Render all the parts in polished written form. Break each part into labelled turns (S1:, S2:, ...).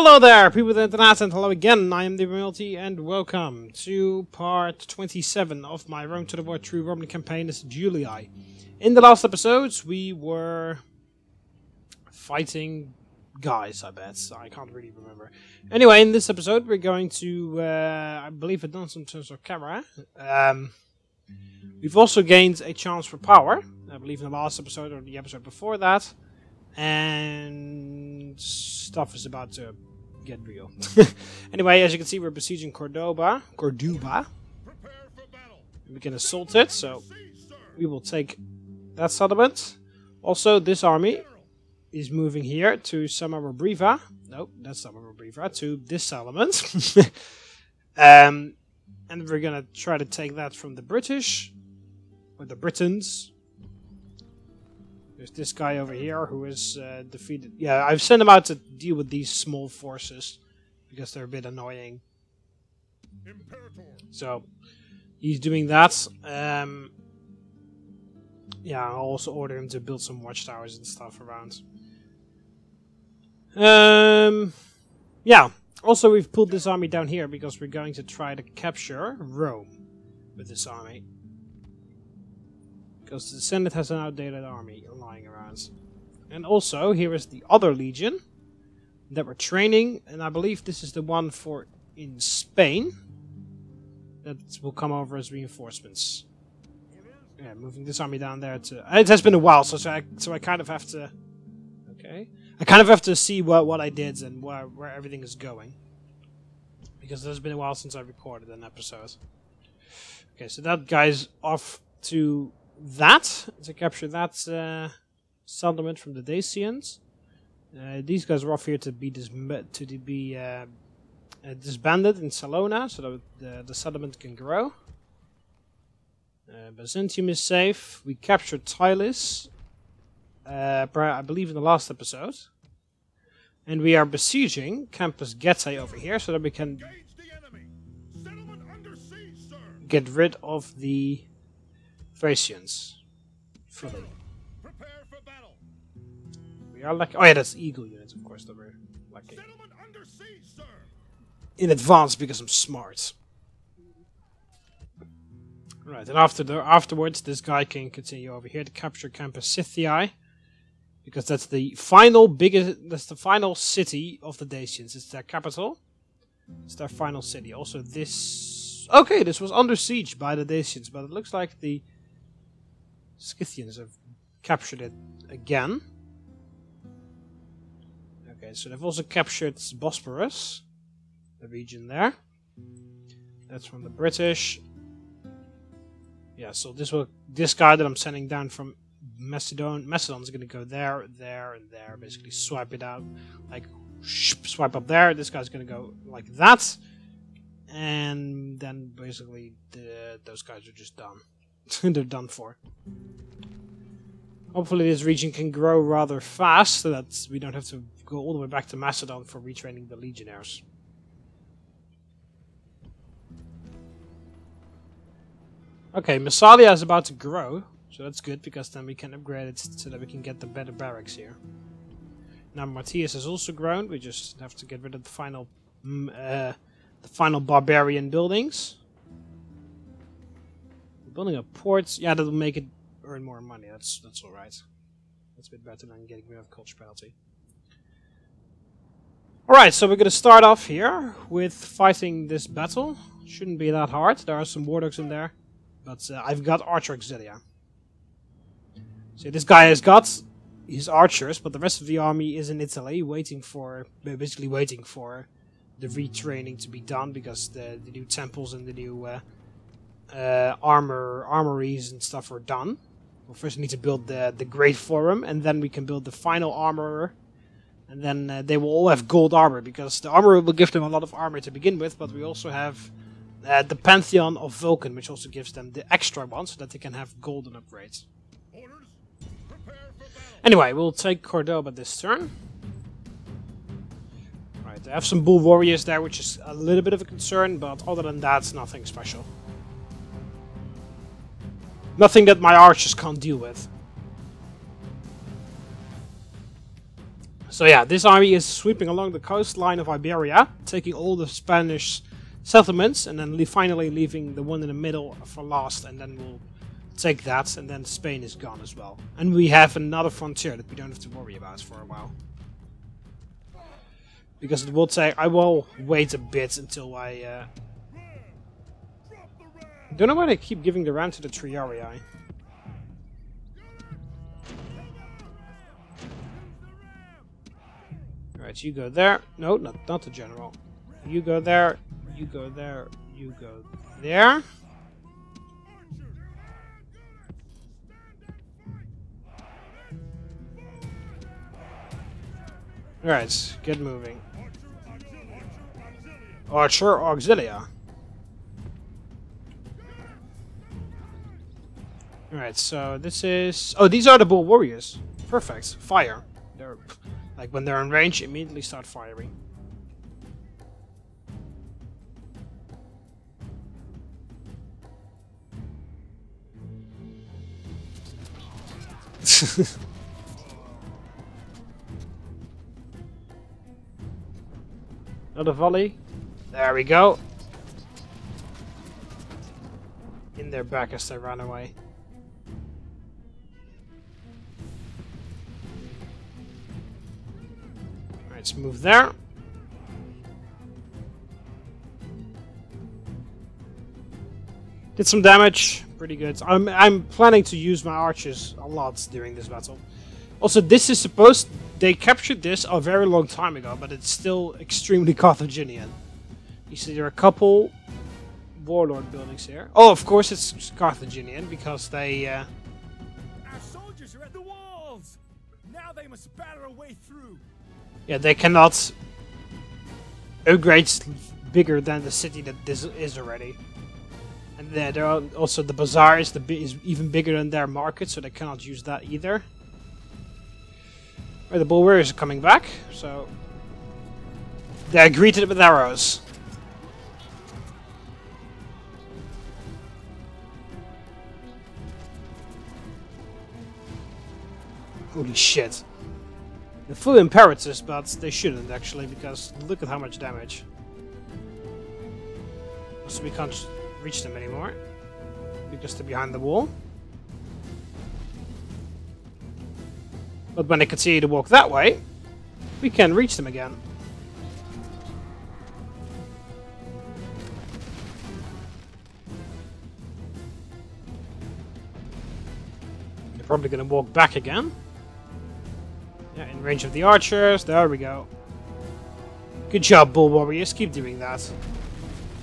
S1: Hello there, people of the internet, and hello again. I am TheMBmulti, and welcome to part 27 of my Rome to the War True Roman campaign as Julii. In the last episodes, we were fighting guys, I bet. I can't really remember. Anyway, in this episode, we're going to, I believe, advance in terms of camera. We've also gained a chance for power, I believe in the last episode or the episode before that. And stuff is about to get real. Anyway, as you can see, we're besieging Cordoba. We can assault it, so we will take that settlement. Also, this army is moving here to Samara. Nope, that's Samara. To this settlement. And we're gonna try to take that from the British, or the Britons. There's this guy over here who is defeated. Yeah, I've sent him out to deal with these small forces because they're a bit annoying. So he's doing that. Yeah, I'll also order him to build some watchtowers and stuff around. Yeah. Also, we've pulled this army down here because we're going to try to capture Rome with this army. Because the Senate has an outdated army lying around. And also, here is the other legion that we're training. And I believe this is the one for in Spain. That will come over as reinforcements. Yeah, moving this army down there to... It has been a while, so I kind of have to... Okay. I kind of have to see what I did and where everything is going. Because it has been a while since I recorded an episode. Okay, so that guy's off to... to capture that settlement from the Dacians. These guys are off here to be disbanded in Salona, so that the settlement can grow. Byzantium is safe. We captured Tylis, I believe in the last episode, and we are besieging Campus Getae over here, so that we can get rid of the Thracians fully. We are lucky. Oh yeah, that's eagle units, of course, that we're lucky. In advance because I'm smart. Right, and afterwards, this guy can continue over here to capture Campus Scythiae, because that's the final city of the Dacians. It's their capital. It's their final city. Also, this. Okay, this was under siege by the Dacians, but it looks like the Scythians have captured it again. Okay, so they've also captured Bosporus, the region there. That's from the British. Yeah, so this guy that I'm sending down from Macedon is going to go there, there, and there. Basically, swipe it out, like swipe up there. This guy's going to go like that, and then basically those guys are just done. They're done for. Hopefully this region can grow rather fast, so that we don't have to go all the way back to Macedon for retraining the legionnaires. Okay, Massalia is about to grow, so that's good, because then we can upgrade it so that we can get the better barracks here. Now Martius has also grown, we just have to get rid of the final barbarian buildings. Building up ports, yeah, that'll make it earn more money. That's all right. That's a bit better than getting rid of culture penalty. All right, so we're gonna start off here with fighting this battle. Shouldn't be that hard. There are some war dogs in there, but I've got Archer Auxillia. So this guy has got his archers, but the rest of the army is in Italy, basically waiting for the retraining to be done, because the new temples and the new armories and stuff are done. We'll first need to build the Great Forum, and then we can build the final armor, and then they will all have gold armor, because the armor will give them a lot of armor to begin with, but we also have the Pantheon of Vulcan, which also gives them the extra one, so that they can have golden upgrades. Anyway, we'll take Cordoba this turn. Right, I have some bull warriors there, which is a little bit of a concern, but other than that, nothing special. Nothing that my archers can't deal with. So yeah, this army is sweeping along the coastline of Iberia, taking all the Spanish settlements, and then finally leaving the one in the middle for last, and then we'll take that, and then Spain is gone as well. And we have another frontier that we don't have to worry about for a while. Because it will take... I will wait a bit until I... don't know why they keep giving the ram to the Triarii. Alright, you go there. No, not the general. You go there, you go there, you go there. Alright, get moving. Archer Auxillia. Alright, so this is... Oh, these are the bull warriors. Perfect. Fire. They're... Like, when they're in range, immediately start firing. Another volley. There we go. In their back as they run away. Let's move there. Did some damage. Pretty good. I'm planning to use my archers a lot during this battle. Also, this is supposed... They captured this a very long time ago, but it's still extremely Carthaginian. You see there are a couple warlord buildings here. Oh, of course it's Carthaginian, because they...
S2: Our soldiers are at the walls! Now they must batter a way through.
S1: Yeah, they cannot upgrade bigger than the city that this is already. And there are also the bazaar is even bigger than their market, so they cannot use that either. Right, the bull warriors are coming back, so they're greeted with arrows. Holy shit. The full imperatives, but they shouldn't actually, because look at how much damage. So we can't reach them anymore, because they're behind the wall. But when they continue to walk that way, we can reach them again. They're probably going to walk back again. Yeah, in range of the archers. There we go. Good job, bull warriors. Keep doing that.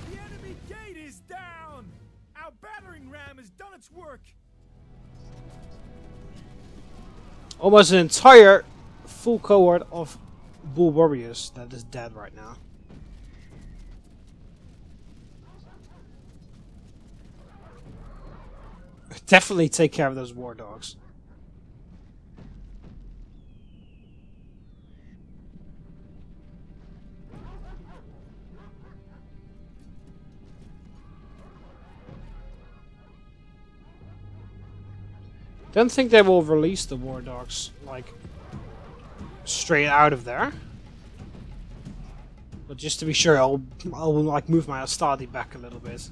S2: The enemy gate is down! Our battering ram has done its work!
S1: Almost an entire full cohort of bull warriors that is dead right now. Definitely take care of those war dogs. Don't think they will release the war dogs like straight out of there. But just to be sure, I'll like move my Astadi back a little bit.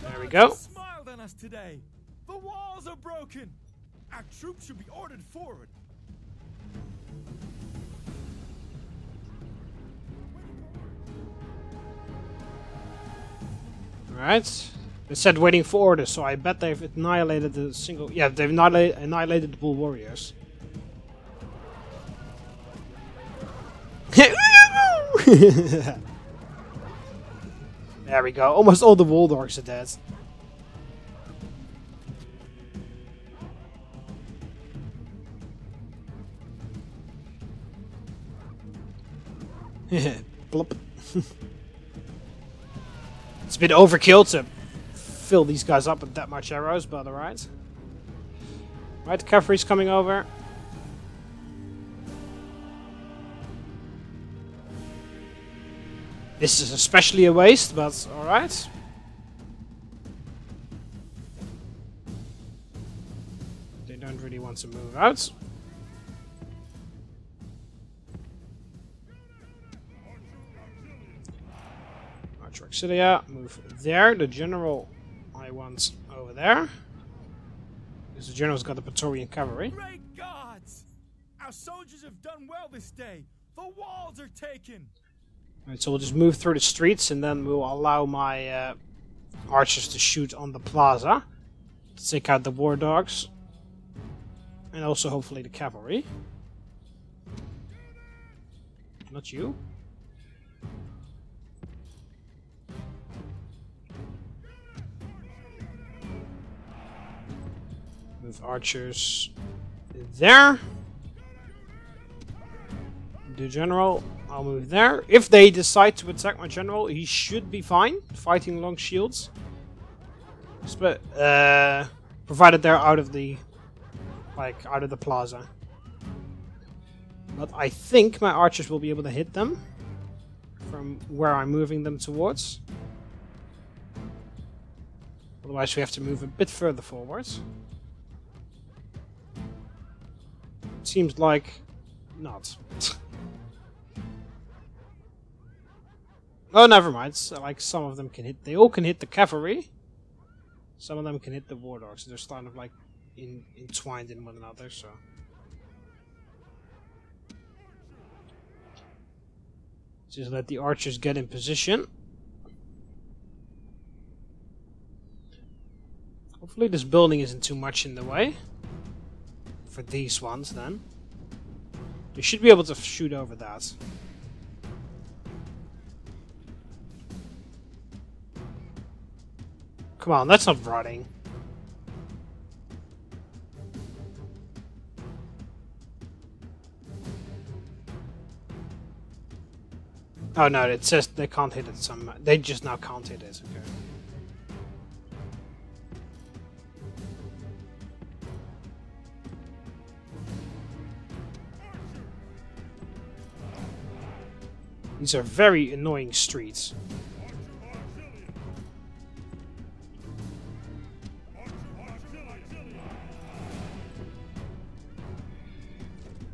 S1: There we go.
S2: Smiled on us today. The walls are broken. Our troops should be ordered forward.
S1: Alright. They said waiting for orders, so I bet they've annihilated the single... Yeah, they've annihilated the bull warriors. There we go. Almost all the wall dogs are dead. Plop. It's a bit overkill to fill these guys up with that much arrows, but alright. Right, the cavalry's coming over. This is especially a waste, but alright. want to move out. Archer Auxillia, move there. The general I want over there. Because the general's got the Praetorian cavalry.
S2: Great gods! Our soldiers have done well this day. The walls are taken.
S1: Alright, so we'll just move through the streets and then we'll allow my archers to shoot on the plaza. To take out the war dogs. And also hopefully the cavalry. Not you. Move archers there. The general, I'll move there. If they decide to attack my general, he should be fine fighting long shields. Provided they're out of the plaza. But I think my archers will be able to hit them from where I'm moving them towards. Otherwise we have to move a bit further forwards. Seems like not. Oh, never mind. So, like some of them can hit. They all can hit the cavalry. Some of them can hit the war dogs. They're kind of like entwined in one another. So just let the archers get in position. Hopefully, this building isn't too much in the way. For these ones, then. They should be able to shoot over that. Come on, that's not rotting. Oh no, it says they can't hit it. They just now can't hit it. Okay. These are very annoying streets.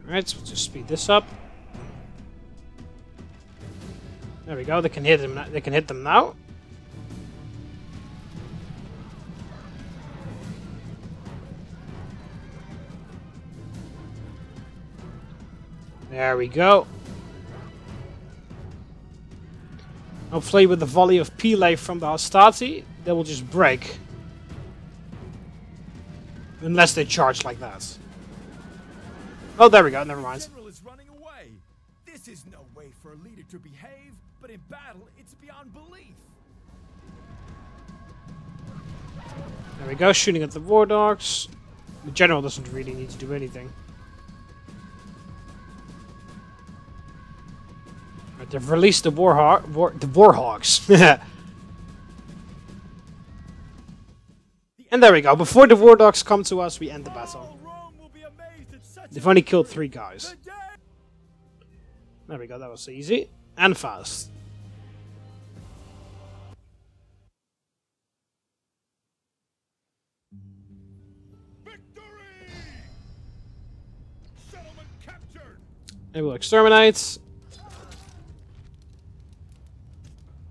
S1: Alright, so we'll just speed this up. There we go, they can hit them. They can hit them now. There we go. Hopefully with the volley of Pile from the Hastati, they will just break. Unless they charge like that. Oh, there we go, never mind.
S2: The general is running away. This is no way for a leader to behave, but in battle, it's beyond belief.
S1: There we go, shooting at the war dogs. The general doesn't really need to do anything. Right, they've released the warhogs. And there we go. Before the war dogs come to us, we end the battle. They've only killed 3 guys. There we go, that was easy. And fast.
S2: Victory! Settlement captured.
S1: And we'll exterminate.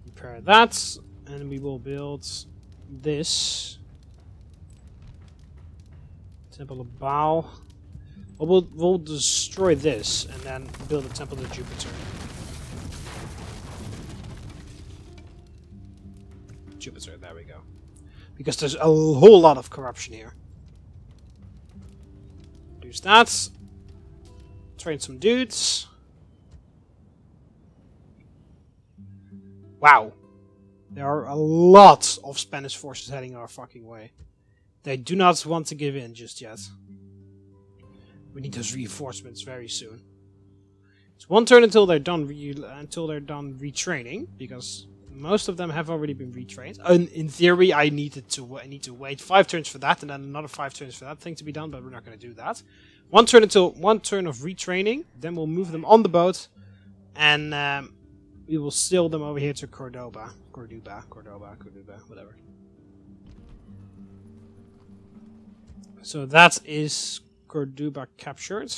S1: Repair that. And we will build this. Temple of Baal. We'll destroy this and then build a temple to Jupiter. Jupiter, there we go. Because there's a whole lot of corruption here. Use that. Train some dudes. Wow. There are a lot of Spanish forces heading our fucking way. They do not want to give in just yet. We need those reinforcements very soon. It's 1 turn until they're done retraining, because most of them have already been retrained. In theory, I need to wait 5 turns for that, and then another 5 turns for that thing to be done. But we're not going to do that. 1 turn until 1 turn of retraining. Then we'll move them on the boat, and we will sail them over here to Cordoba, whatever. So that is Cordoba captured.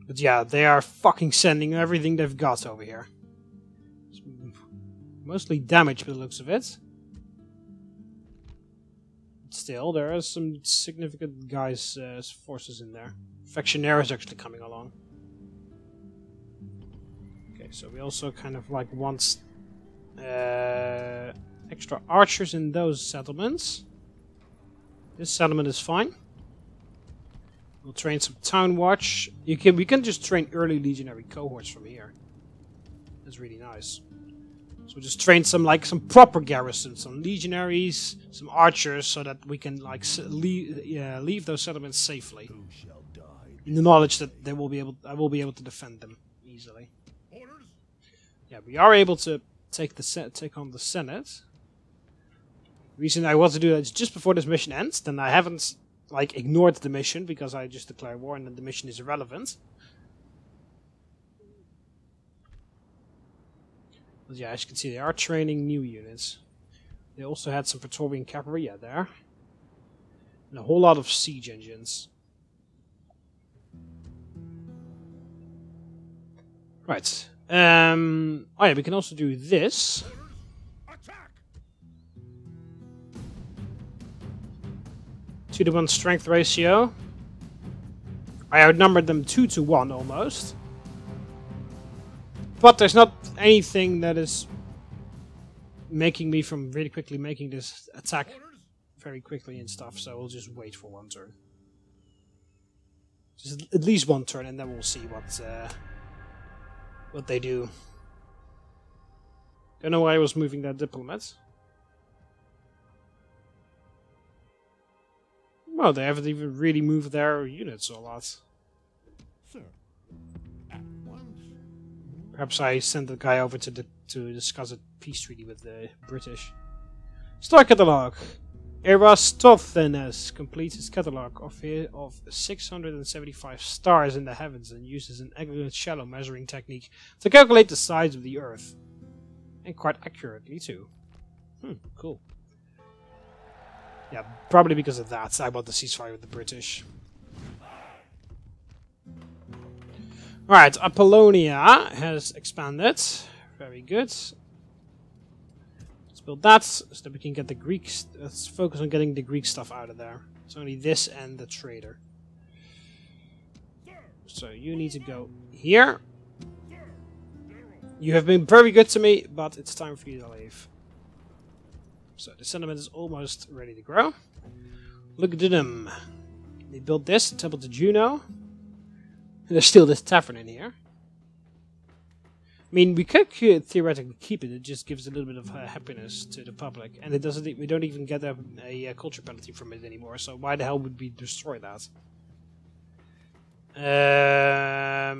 S1: But yeah, they are fucking sending everything they've got over here. It's mostly damage by the looks of it. But still, there are some significant guys, forces in there. Factionaire is actually coming along. Okay, so we also kind of like want extra archers in those settlements. This settlement is fine. We'll train some town watch. We can just train early legionary cohorts from here. That's really nice. So we'll just train some proper garrisons, some legionaries, some archers, so that we can like leave those settlements safely. In the knowledge that I will be able to defend them easily. Yeah, we are able to take on the Senate. The reason I want to do that is just before this mission ends. Then I haven't like ignored the mission because I just declared war and then the mission is irrelevant. But yeah, as you can see, they are training new units. They also had some Praetorian cavalry, there. And a whole lot of siege engines. Right. Oh yeah, we can also do this. 2-to-1 strength ratio. I outnumbered them 2-to-1 almost. But there's not anything that is making me from really quickly making this attack very quickly and stuff, so we'll just wait for one turn. Just at least one turn, and then we'll see what they do. Don't know why I was moving that diplomat. Well, they haven't even really moved their units a lot.
S2: Sir, at once.
S1: Perhaps I sent the guy over to discuss a peace treaty with the British. Star Catalogue. Eratosthenes completes his catalogue of 675 stars in the heavens and uses an excellent shallow measuring technique to calculate the size of the Earth. And quite accurately too. Cool. Yeah, probably because of that I want the ceasefire with the British. Alright, Apollonia has expanded. Very good. Let's build that so that we can get the Greeks. Let's focus on getting the Greek stuff out of there. It's only this and the trader. So you need to go here. You have been very good to me, but it's time for you to leave. So the settlement is almost ready to grow. Look at them. They built this, temple to Juno. There's still this tavern in here. I mean, we could theoretically keep it. It just gives a little bit of happiness to the public, and it doesn't. We don't even get a culture penalty from it anymore. So why the hell would we destroy that? Yeah,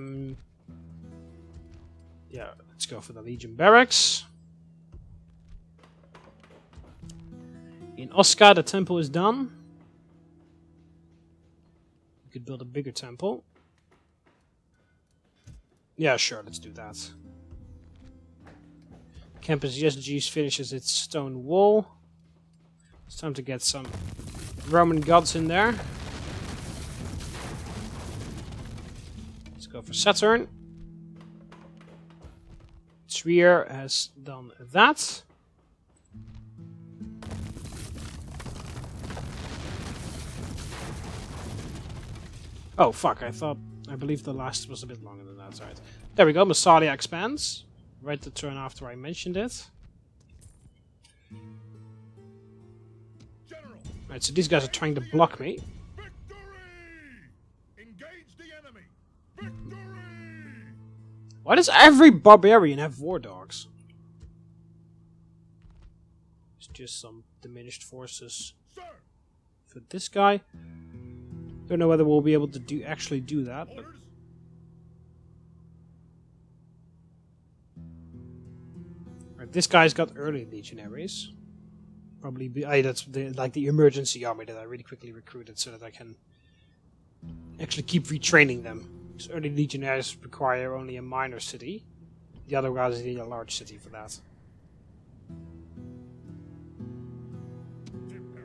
S1: let's go for the Legion barracks. In Oscar, the temple is done. We could build a bigger temple. Yeah, sure, let's do that. Campus Yesgees finishes its stone wall. It's time to get some Roman gods in there. Let's go for Saturn. Trier has done that. Oh, fuck, I believe the last was a bit longer than that, right. There we go, Massalia expands. Right the turn after I mentioned it. Right, so these guys are trying to block me.
S2: Victory! Engage the enemy! Victory!
S1: Why does every barbarian have war dogs? It's just some diminished forces.
S2: Sir!
S1: For this guy. Don't know whether we'll be able to actually do that, but right, this guy's got early legionaries. Probably that's the emergency army that I really quickly recruited so that I can actually keep retraining them. Because early legionaries require only a minor city. The other guys need a large city for that.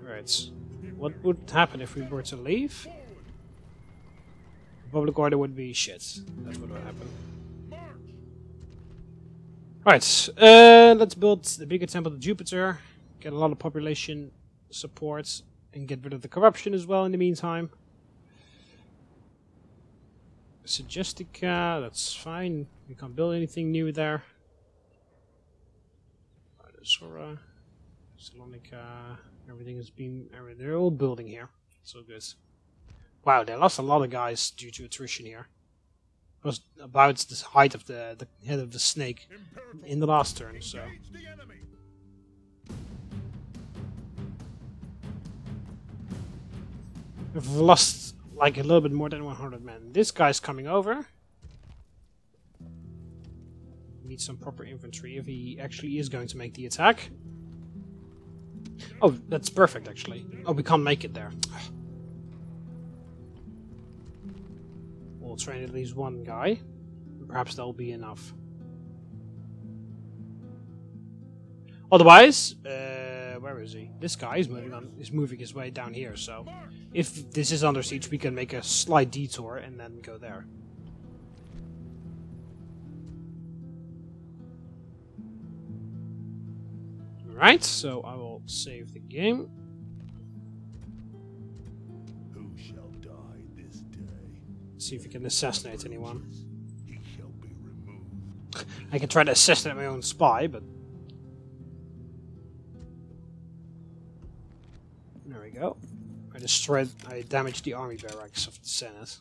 S1: Right. what would happen if we were to leave? Public order would be shit. That's what would happen. Right, let's build the bigger temple to Jupiter, get a lot of population support, and get rid of the corruption as well in the meantime. Suggestica, that's fine. We can't build anything new there. Sora, Salonica, everything has been. They're all building here. So good. Wow, they lost a lot of guys due to attrition here. It was about the height of the head of the snake in the last turn, so. We've lost like a little bit more than 100 men. This guy's coming over. Need some proper infantry if he actually is going to make the attack. Oh, that's perfect actually. Oh, we can't make it there. We'll train at least one guy. Perhaps that'll be enough. Otherwise, where is he? This guy is moving his way down here. So, if this is under siege, we can make a slight detour and then go there. Right, so I will save the game.
S2: Who shall die this day?
S1: See if we can assassinate anyone.
S2: He shall be removed.
S1: I can try to assassinate my own spy, but there we go. I damaged the army barracks of the Senate.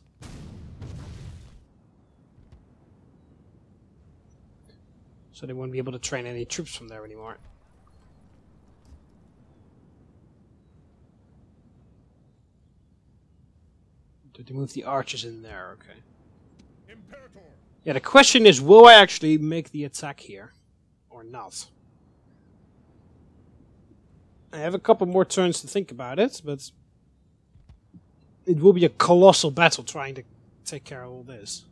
S1: So they won't be able to train any troops from there anymore. Did they move the archers in there? Okay.
S2: Imperator.
S1: Yeah, the question is, will I actually make the attack here? Or not? I have a couple more turns to think about it, but it will be a colossal battle trying to take care of all this.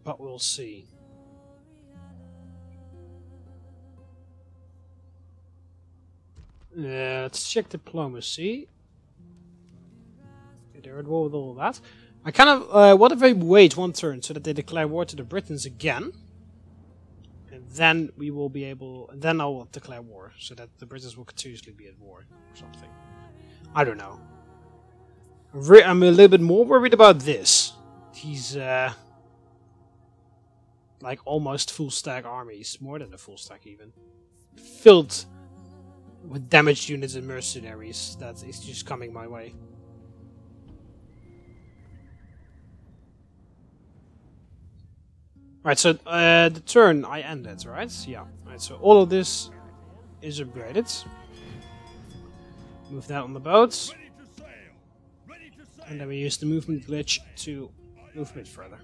S1: But we'll see. Let's check diplomacy. Okay, they're at war with all that. I kind of... what if I wait one turn so that they declare war to the Britons again? And then we will be able... And then I will declare war, so that the Britons will continuously be at war or something. I don't know. I'm a little bit more worried about this. These, like, almost full stack armies. More than a full stack, even. Filled with damaged units and mercenaries. That is just coming my way. Right, so the turn I ended, right? Yeah. Right, so all of this is upgraded. Move that on the boat. And then we use the movement glitch to move a bit further.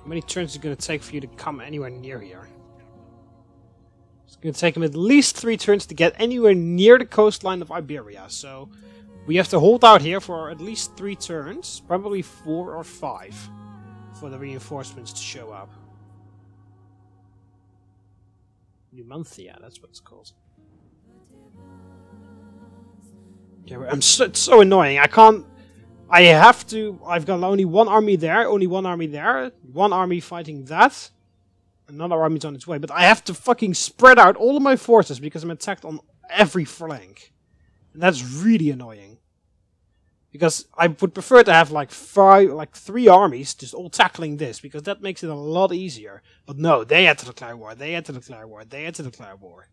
S1: How many turns is it going to take for you to come anywhere near here? It's going to take him at least 3 turns to get anywhere near the coastline of Iberia, so we have to hold out here for at least 3 turns, probably 4 or 5, for the reinforcements to show up. TheMBmulti, yeah, that's what it's called. Yeah, it's so annoying. I've got only one army there, one army fighting that, another army's on its way, but I have to fucking spread out all of my forces because I'm attacked on every flank. And that's really annoying. Because I would prefer to have like 3 armies just all tackling this, because that makes it a lot easier. But no, they had to declare war, they had to declare war, they had to declare war.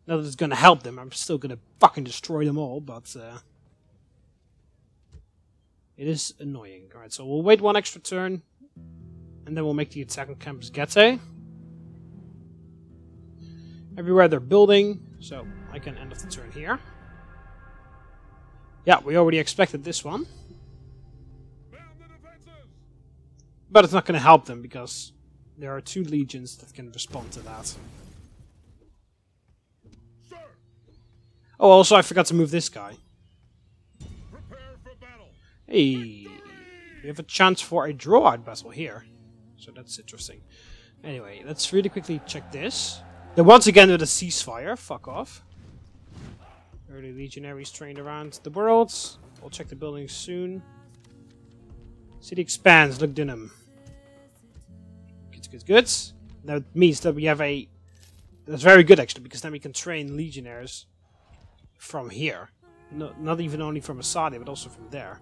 S1: Not that it's gonna help them, I'm still gonna fucking destroy them all, but it is annoying. Alright, so we'll wait 1 extra turn, and then we'll make the attack on Campus Getae. Everywhere they're building, so I can end off the turn here. Yeah, we already expected this one. But it's not going to help them, because there are 2 legions that can respond to that. Oh, also I forgot to move this guy. Hey, We have a chance for a draw-out battle here. So that's interesting. Anyway, let's really quickly check this. Then once again with a ceasefire. Fuck off. Early legionaries trained around the world. We'll check the buildings soon. City expands. Look, Dunham. Good. That means that we have a... That's very good actually, because then we can train legionnaires from here. No, not even only from Assadia, but also from there.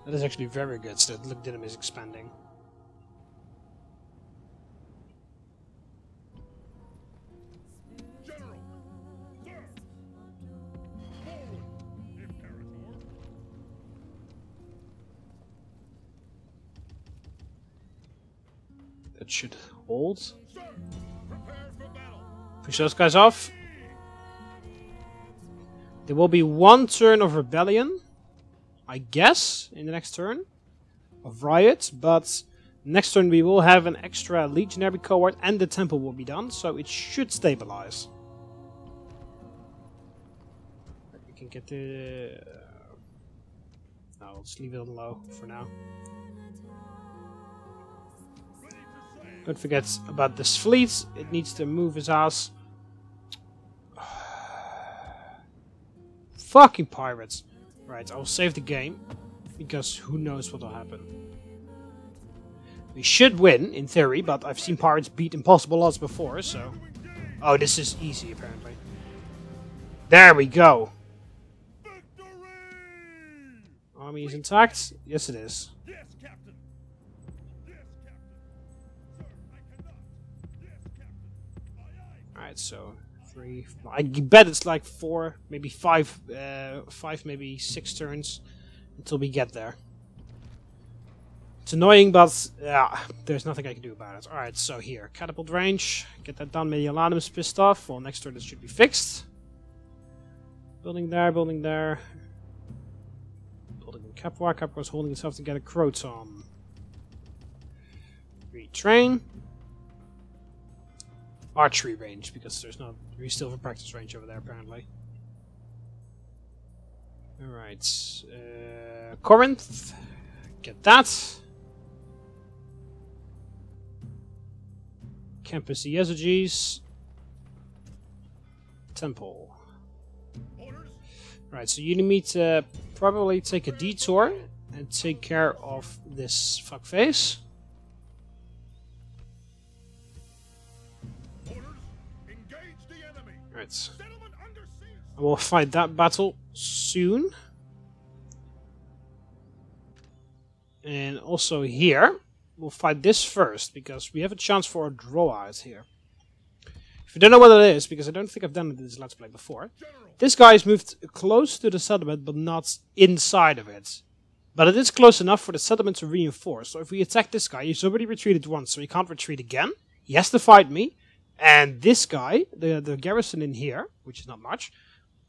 S1: That is actually very good, so that Look, Dunham is expanding. That should hold. Push those guys off. There will be one turn of rebellion, I guess, in the next turn. Of riot, but next turn we will have an extra legionary cohort and the temple will be done, so it should stabilize. We can get the... No, let's leave it on low for now. Don't forget about this fleet. It needs to move his ass. Fucking pirates. Right, I'll save the game. Because who knows what will happen. We should win, in theory, but I've seen pirates beat impossible odds before, so... Oh, this is easy, apparently. There we go. Army is intact? Yes, it is. Alright, so 3. I bet it's like 4, maybe 5, 5, maybe 6 turns until we get there. It's annoying, but there's nothing I can do about it. Alright, so here, catapult range. Get that done. Mediolanum's pissed off. Well, next turn this should be fixed. Building there, building there. Building in Capua. Capua's holding itself to get a Croton. Retrain. Archery range, because there's not... We still have a practice range over there, apparently. Alright. Corinth. Get that. Campus Iesages. Temple. Right, so you need to probably take a detour and take care of this fuckface. Right. I will fight that battle soon. And also here, we'll fight this first, because we have a chance for a draw out here. If you don't know what it is, because I don't think I've done it in this Let's Play before, this guy is moved close to the settlement, but not inside of it. But it is close enough for the settlement to reinforce. So if we attack this guy, he's already retreated once, so he can't retreat again. He has to fight me. And this guy, the garrison in here, which is not much,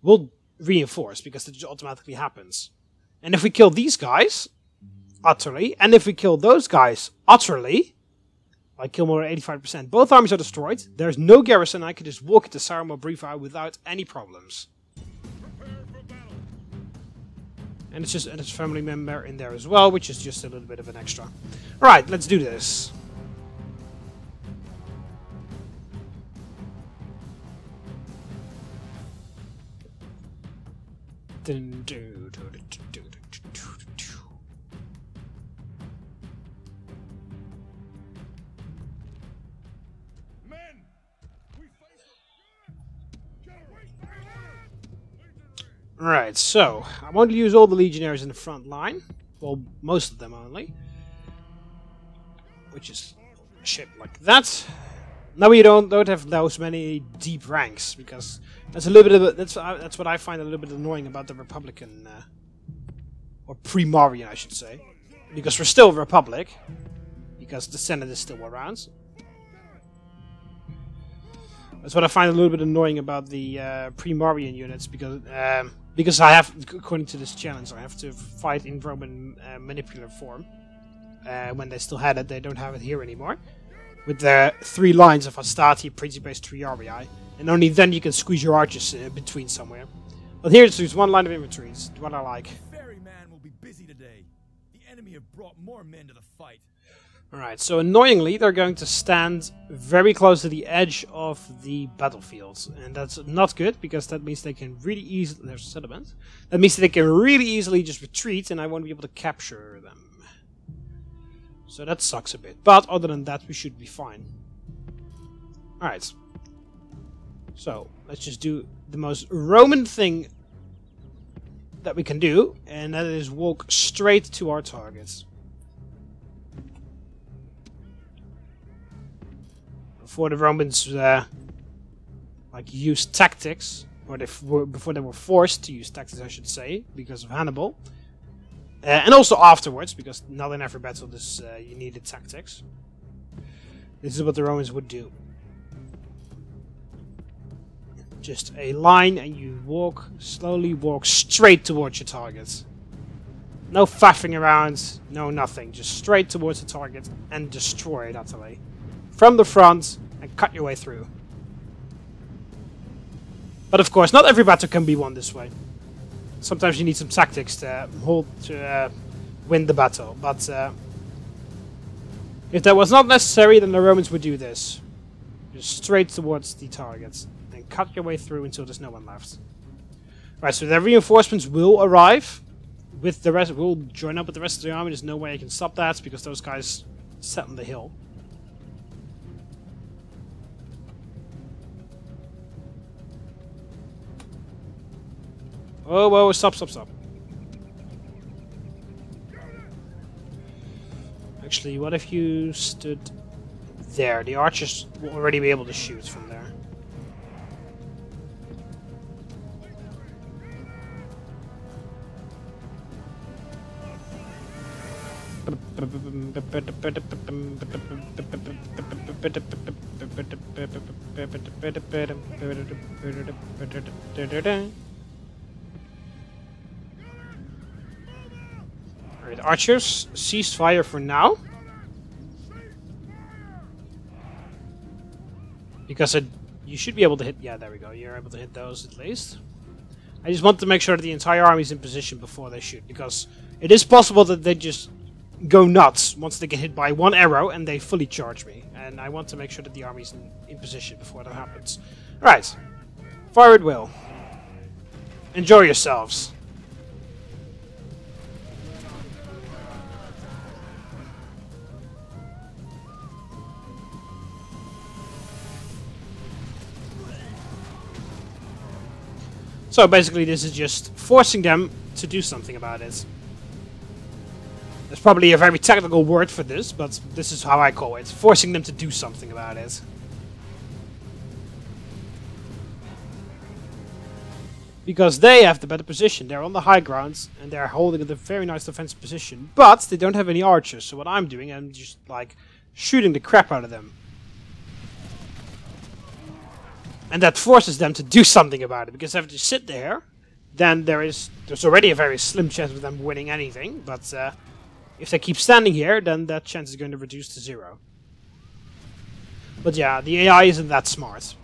S1: will reinforce, because it just automatically happens. And if we kill these guys, utterly, and if we kill those guys, utterly, like kill more than 85%, both armies are destroyed, there's no garrison, I can just walk into Saramo Briva without any problems. And it's just a family member in there as well, which is just a little bit of an extra. Alright, let's do this. Right, so I want to use all the legionaries in the front line. Well, most of them only. Which is shaped like that. Now we don't have those many deep ranks, because that's a little bit of that's what I find a little bit annoying about the Republican or Primarian, I should say, because we're still a Republic, because the Senate is still around. That's what I find a little bit annoying about the Primarian units, because I have, according to this challenge, I have to fight in Roman manipular form. When they still had it, they don't have it here anymore. With the 3 lines of Hastati, Principes, Triarii, and only then you can squeeze your archers between somewhere. But here it's just 1 line of infantry, it's what I like.
S2: Ferryman will be busy today. The enemy have brought more men to the fight.
S1: Alright, so annoyingly they're going to stand very close to the edge of the battlefield. And that's not good, because that means they can really easily... There's a settlement. That means they can really easily just retreat, and I won't be able to capture them. So that sucks a bit. But other than that, we should be fine. Alright. So, let's just do the most Roman thing that we can do, and that is walk straight to our targets. Before the Romans like used tactics, or before they were forced to use tactics, I should say, because of Hannibal, and also afterwards, because not in every battle you needed tactics. This is what the Romans would do. Just a line, and you slowly walk straight towards your target. No faffing around, no nothing. Just straight towards the target and destroy it utterly. From the front, and cut your way through. But of course, not every battle can be won this way. Sometimes you need some tactics to win the battle. But if that was not necessary, then the Romans would do this. Just straight towards the targets. And cut your way through until there's no one left. Right, so the reinforcements will arrive. With the rest, we'll join up with the rest of the army. There's no way I can stop that, because those guys sat on the hill. Oh, whoa, stop. Actually, what if you stood there? The archers will already be able to shoot from there. Alright, archers, cease fire for now. Because you should be able to hit... Yeah, there we go. You're able to hit those at least. I just want to make sure that the entire army is in position before they shoot. Because it is possible that they just go nuts once they get hit by one arrow and they fully charge me. And I want to make sure that the army is in position before that happens. Right. Fire at will. Enjoy yourselves. So basically this is just forcing them to do something about it. There's probably a very technical word for this, but this is how I call it. Forcing them to do something about it. Because they have the better position. They're on the high ground and they're holding a very nice defensive position. But they don't have any archers, so what I'm doing, I'm just like shooting the crap out of them. And that forces them to do something about it, because if they sit there, then there's already a very slim chance of them winning anything, but if they keep standing here, then that chance is going to reduce to 0. But yeah, the AI isn't that smart.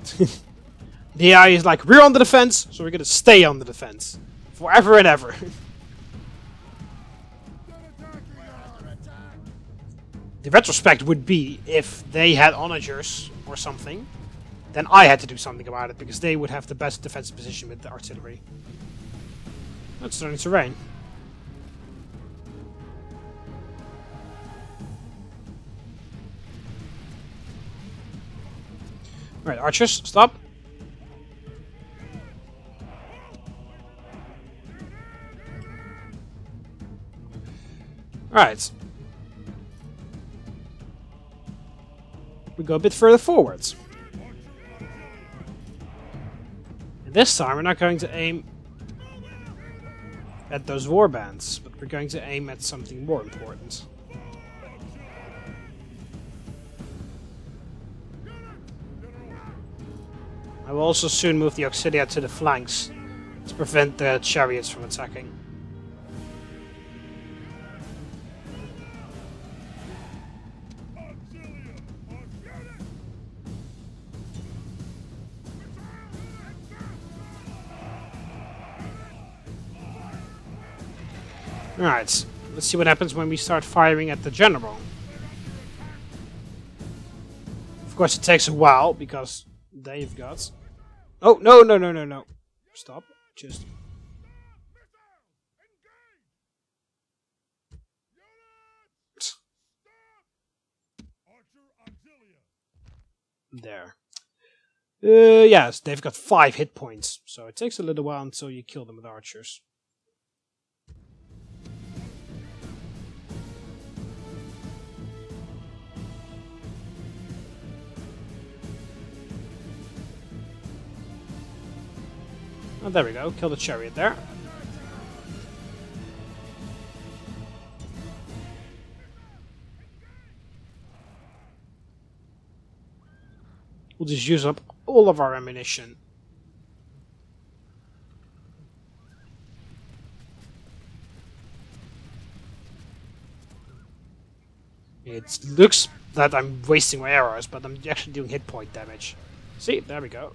S1: The AI is like, we're on the defense, so we're going to stay on the defense. Forever and ever. The retrospect would be if they had onagers or something. Then I had to do something about it, because they would have the best defensive position with the artillery. It's starting to rain. Right, archers, stop. Alright. We go a bit further forwards. This time we're not going to aim at those war bands, but we're going to aim at something more important. I will also soon move the Auxilia to the flanks to prevent the chariots from attacking. Alright, Let's see what happens when we start firing at the general. Of course, it takes a while because they've got... Oh, no, no, no, no, no. Stop. Just...
S2: Archer Auxillia.
S1: There. Yes, they've got 5 hit points, so it takes a little while until you kill them with archers. Oh, there we go. Kill the chariot there. We'll just use up all of our ammunition. It looks that I'm wasting my arrows, but I'm actually doing hit point damage. See? There we go.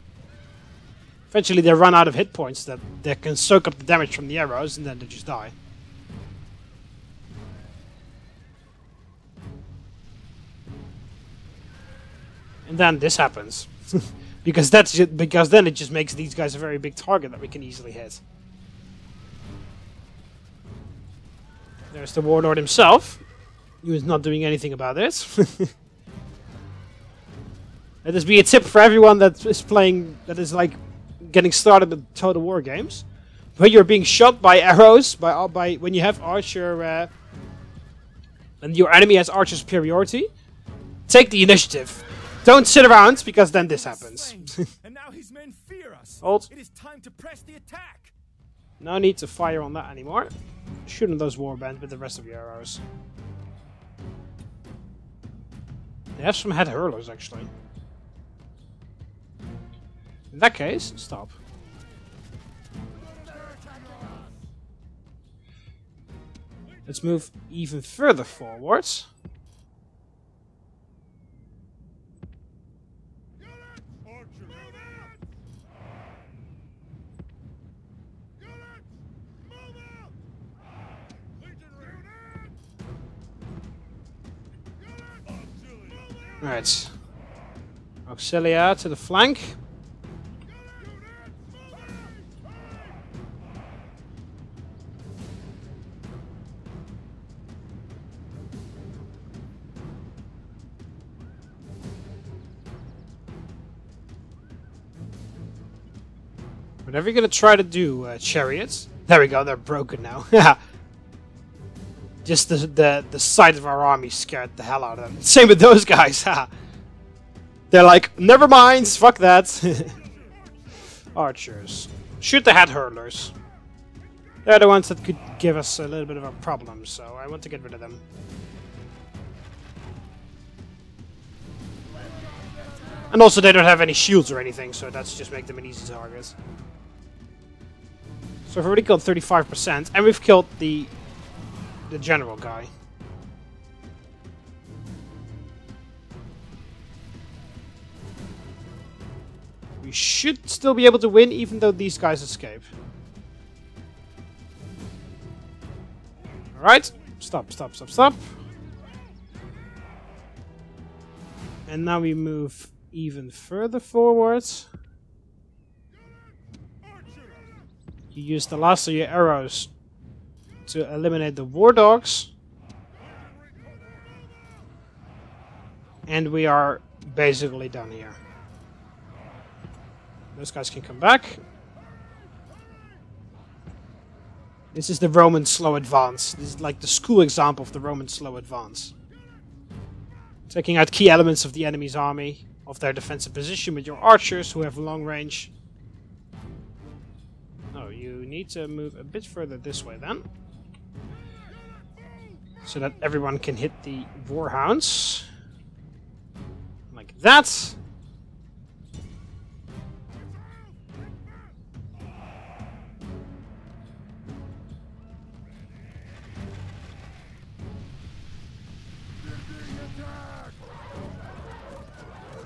S1: Eventually they run out of hit points that they can soak up the damage from the arrows and then they just die. And then this happens. because then it just makes these guys a very big target that we can easily hit. There's the warlord himself, who is not doing anything about it. Let this be a tip for everyone that is playing, that is like getting started with Total War games. When you're being shot by arrows, when you have archer, and your enemy has archer superiority, take the initiative. Don't sit around, because then this happens.
S2: And now his men fear us.
S1: Hold.
S2: It is time to press the attack.
S1: No need to fire on that anymore. Shoot on those warbands with the rest of your arrows. They have some head hurlers, actually. In that case, stop. Let's move even further forwards. Right. Auxilia to the flank. Whatever you're gonna try to do, chariots. There we go, they're broken now. Just the sight of our army scared the hell out of them. Same with those guys. They're like, never mind, fuck that. Archers. Shoot the head hurlers. They're the ones that could give us a little bit of a problem, so I want to get rid of them. And also they don't have any shields or anything, so that's just make them an easy target. So we've already killed 35%, and we've killed the general guy. We should still be able to win, even though these guys escape. Alright, stop, stop, stop, stop. And now we move even further forwards. You use the last of your arrows to eliminate the war dogs. And we are basically done here. Those guys can come back. This is the Roman slow advance. This is like the school example of the Roman slow advance. Taking out key elements of the enemy's army, of their defensive position with your archers who have long range. Oh, you need to move a bit further this way then. So that everyone can hit the warhounds. Like that.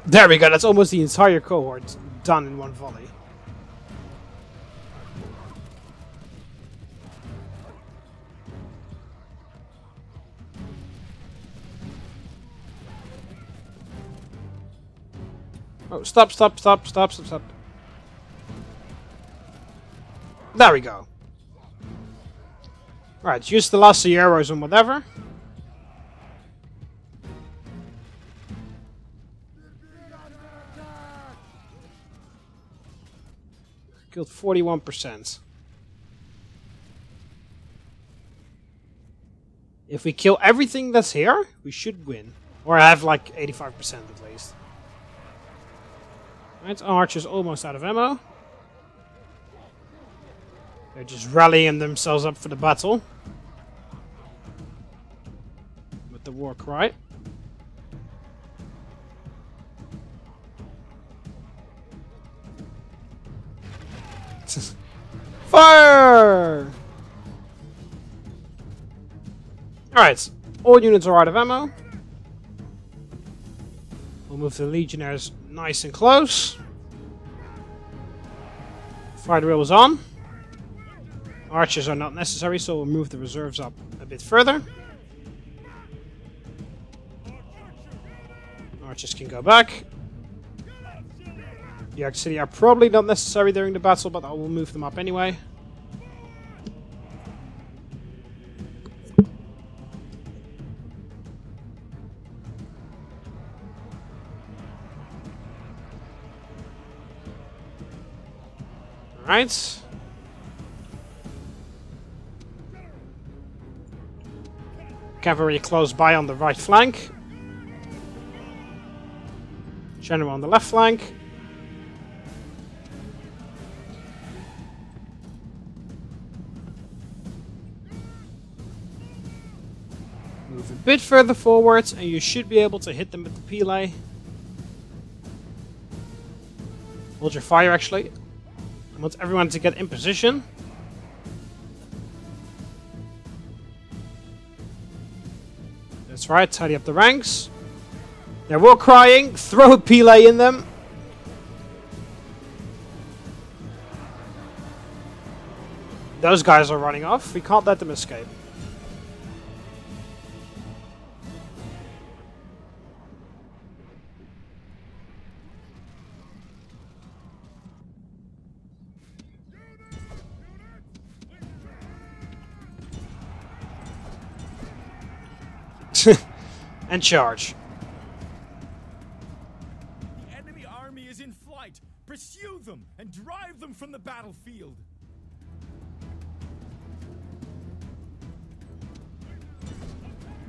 S1: There we go, that's almost the entire cohort done in one volley. Oh, stop. There we go. Right, use the lacieros and whatever. Killed 41%. If we kill everything that's here, we should win. Or have like 85% at least. Right, Archer's almost out of ammo. They're just rallying themselves up for the battle. With the war cry. Fire! Alright, all units are out of ammo. We'll move the legionnaires nice and close. Fire drill is on. Archers are not necessary, so we'll move the reserves up a bit further. Archers can go back. The Auxillia are probably not necessary during the battle, but I will move them up anyway. Alright. Cavalry close by on the right flank. General on the left flank. Move a bit further forwards and you should be able to hit them with the Pele. Hold your fire actually. I want everyone to get in position. That's right, tidy up the ranks. They're war crying, throw a Pele in them. Those guys are running off, we can't let them escape. And charge.
S2: The enemy army is in flight. Pursue them and drive them from the battlefield.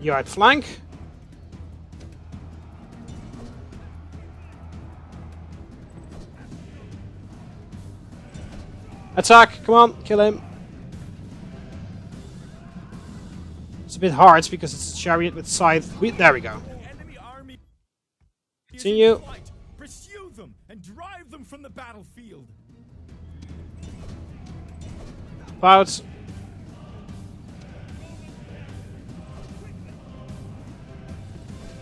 S1: You outflank. Attack! Come on, kill him. It's a bit hard because it's a chariot with scythe. There we go.
S2: Enemy army
S1: Continue.
S2: Pursue them and drive them from the battlefield.
S1: About.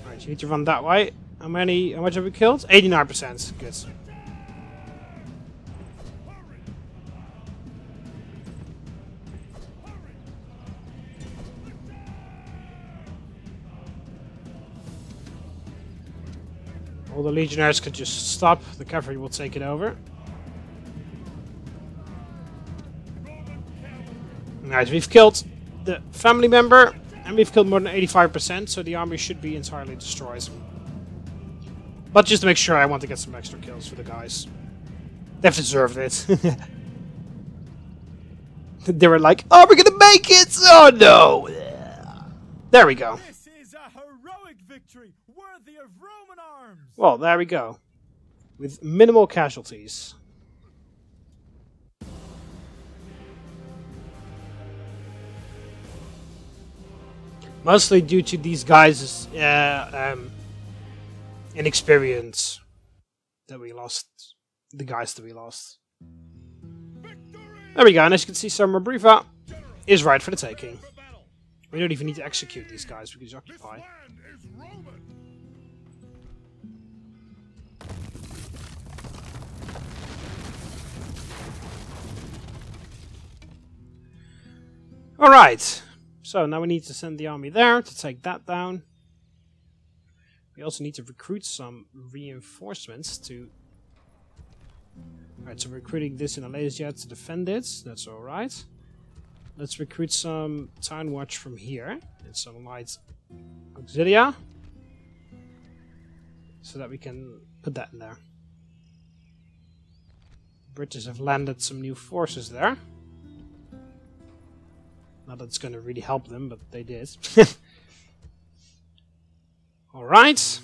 S1: Alright, you need to run that way. How much have we killed? 89%. Good. All the legionnaires could just stop. The cavalry will take it over. Alright, we've killed the family member, and we've killed more than 85%, so the army should be entirely destroyed. But just to make sure, I want to get some extra kills for the guys. They've deserved it. They were like, oh, we're gonna make it! Oh no! There we go.
S2: This is a heroic victory, worthy of Roman arms.
S1: Well, there we go. With minimal casualties. Mostly due to these guys' inexperience that we lost. The guys that we lost. There we go, and as you can see, Summer Briva is right for the taking. We don't even need to execute these guys, we can just occupy. Alright, so now we need to send the army there to take that down. We also need to recruit some reinforcements to... Alright, so we're recruiting this in a laser jet to defend it. That's alright. Let's recruit some Town Watch from here. And some light Auxilia. So that we can put that in there. British have landed some new forces there. Not that it's going to really help them, but they did. Alright.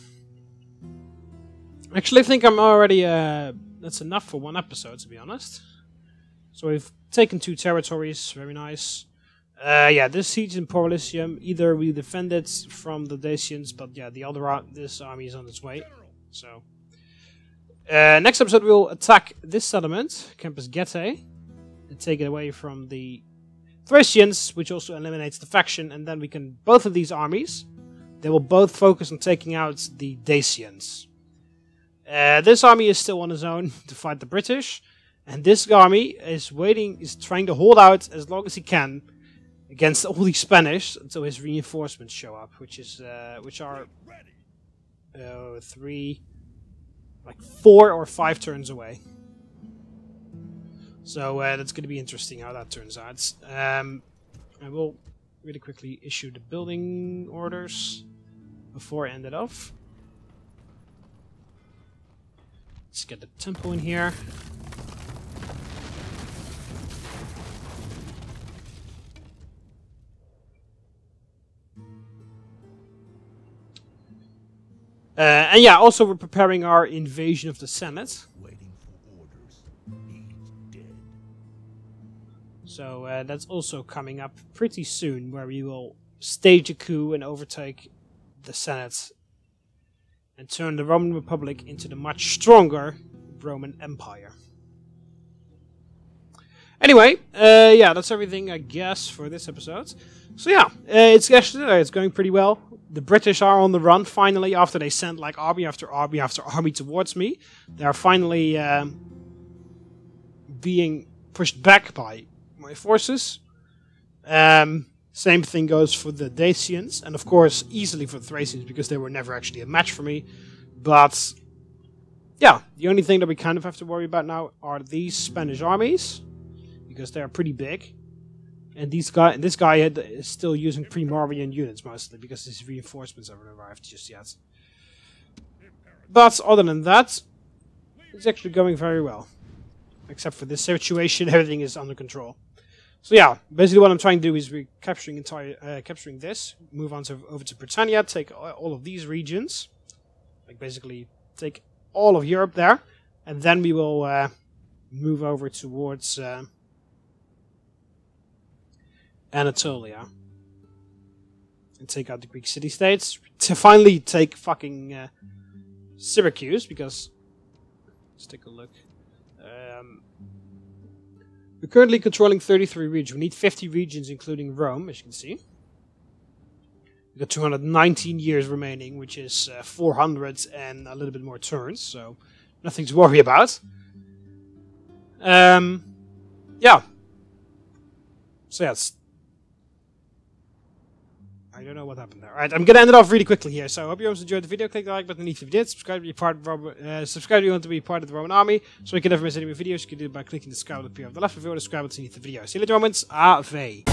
S1: Actually, I think I'm already... that's enough for one episode, to be honest. So we've taken 2 territories. Very nice. Yeah, this siege in Porlicium. Either we defend it from the Dacians, but yeah, this army is on its way. So... next episode we'll attack this settlement, Campus Getae, and take it away from the Thracians, which also eliminates the faction, and then we can, both of these armies, they will both focus on taking out the Dacians. This army is still on his own to fight the British, and this army is trying to hold out as long as he can against all the Spanish until his reinforcements show up, which are 4 or 5 turns away. So that's going to be interesting how that turns out. I will really quickly issue the building orders before I end it off. Let's get the tempo in here. And yeah, also we're preparing our invasion of the Senate.
S2: Waiting for orders. He's dead.
S1: So that's also coming up pretty soon, where we will stage a coup and overtake the Senate and turn the Roman Republic into the much stronger Roman Empire. Anyway, yeah, that's everything I guess for this episode. So yeah, it's going pretty well. The British are on the run finally after they sent like army after army after army towards me. They are finally being pushed back by my forces. Same thing goes for the Dacians, and of course easily for the Thracians because they were never actually a match for me. But yeah, the only thing that we kind of have to worry about now are these Spanish armies, because they are pretty big. And this guy is still using Primorian units mostly, because his reinforcements haven't arrived just yet. But other than that, it's actually going very well. Except for this situation, everything is under control. So yeah, basically what I'm trying to do is we're capturing this, move on over to Britannia, take all of these regions, like basically take all of Europe there, and then we will move over towards Anatolia and take out the Greek city-states to finally take fucking Syracuse, because let's take a look. We're currently controlling 33 regions. We need 50 regions, including Rome, as you can see. We've got 219 years remaining, which is 400 and a little bit more turns, so nothing to worry about. Yeah. So yeah, I don't know what happened there. Alright, I'm gonna end it off really quickly here. So I hope you guys enjoyed the video. Click the like button if you did. Subscribe if you want to be part of the Roman army, so you can never miss any more videos. You can do it by clicking the subscribe button up the left if you want to subscribe to see the video. See you later, Romans. Ave.